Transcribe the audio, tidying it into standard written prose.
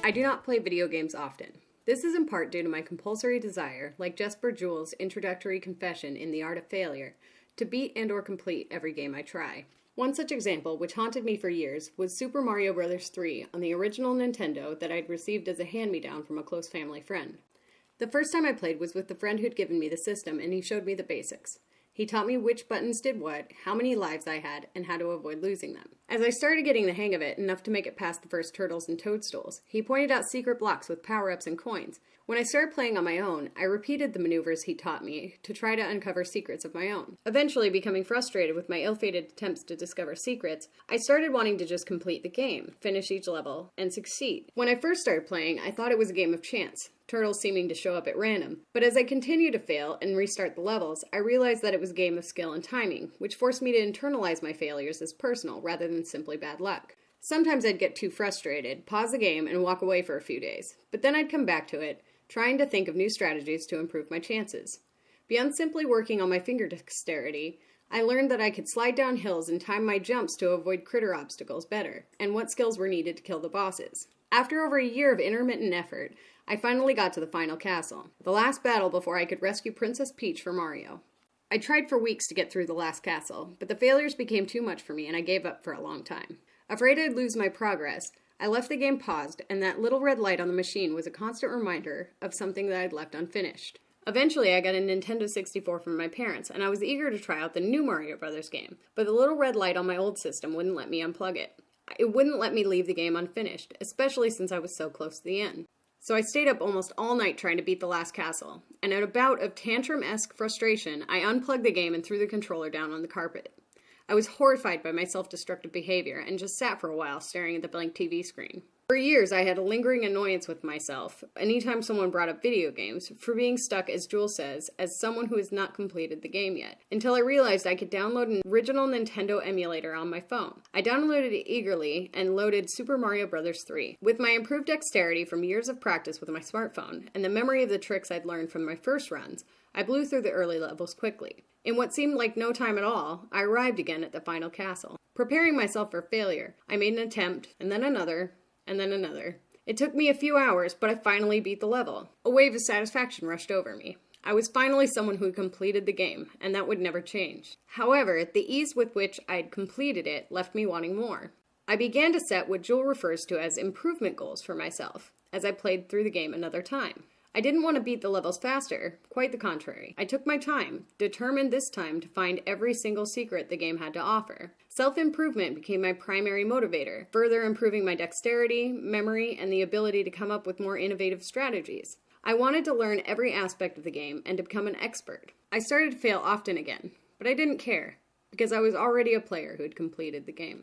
I do not play video games often. This is in part due to my compulsory desire, like Jesper Juul's introductory confession in The Art of Failure, to beat and or complete every game I try. One such example, which haunted me for years, was Super Mario Bros. 3 on the original Nintendo that I'd received as a hand-me-down from a close family friend. The first time I played was with the friend who'd given me the system, and he showed me the basics. He taught me which buttons did what, how many lives I had, and how to avoid losing them. As I started getting the hang of it, enough to make it past the first turtles and toadstools, he pointed out secret blocks with power-ups and coins. When I started playing on my own, I repeated the maneuvers he taught me to try to uncover secrets of my own. Eventually, becoming frustrated with my ill-fated attempts to discover secrets, I started wanting to just complete the game, finish each level, and succeed. When I first started playing, I thought it was a game of chance, turtles seeming to show up at random. But as I continued to fail and restart the levels, I realized that it was a game of skill and timing, which forced me to internalize my failures as personal rather than simply bad luck. Sometimes I'd get too frustrated, pause the game, and walk away for a few days. But then I'd come back to it, trying to think of new strategies to improve my chances. Beyond simply working on my finger dexterity, I learned that I could slide down hills and time my jumps to avoid critter obstacles better, and what skills were needed to kill the bosses. After over a year of intermittent effort, I finally got to the final castle, the last battle before I could rescue Princess Peach for Mario. I tried for weeks to get through the last castle, but the failures became too much for me and I gave up for a long time. Afraid I'd lose my progress, I left the game paused, and that little red light on the machine was a constant reminder of something that I'd left unfinished. Eventually, I got a Nintendo 64 from my parents, and I was eager to try out the new Mario Bros. Game, but the little red light on my old system wouldn't let me unplug it. It wouldn't let me leave the game unfinished, especially since I was so close to the end. So I stayed up almost all night trying to beat the last castle, and in a bout of tantrum-esque frustration, I unplugged the game and threw the controller down on the carpet. I was horrified by my self-destructive behavior and just sat for a while staring at the blank TV screen. For years, I had a lingering annoyance with myself, anytime someone brought up video games, for being stuck, as Juul says, as someone who has not completed the game yet, until I realized I could download an original Nintendo emulator on my phone. I downloaded it eagerly and loaded Super Mario Bros. 3. With my improved dexterity from years of practice with my smartphone, and the memory of the tricks I'd learned from my first runs, I blew through the early levels quickly. In what seemed like no time at all, I arrived again at the final castle. Preparing myself for failure, I made an attempt, and then another, and then another. It took me a few hours, but I finally beat the level. A wave of satisfaction rushed over me. I was finally someone who had completed the game, and that would never change. However, the ease with which I had completed it left me wanting more. I began to set what Juul refers to as improvement goals for myself, as I played through the game another time. I didn't want to beat the levels faster, quite the contrary. I took my time, determined this time to find every single secret the game had to offer. Self-improvement became my primary motivator, further improving my dexterity, memory, and the ability to come up with more innovative strategies. I wanted to learn every aspect of the game and to become an expert. I started to fail often again, but I didn't care, because I was already a player who had completed the game.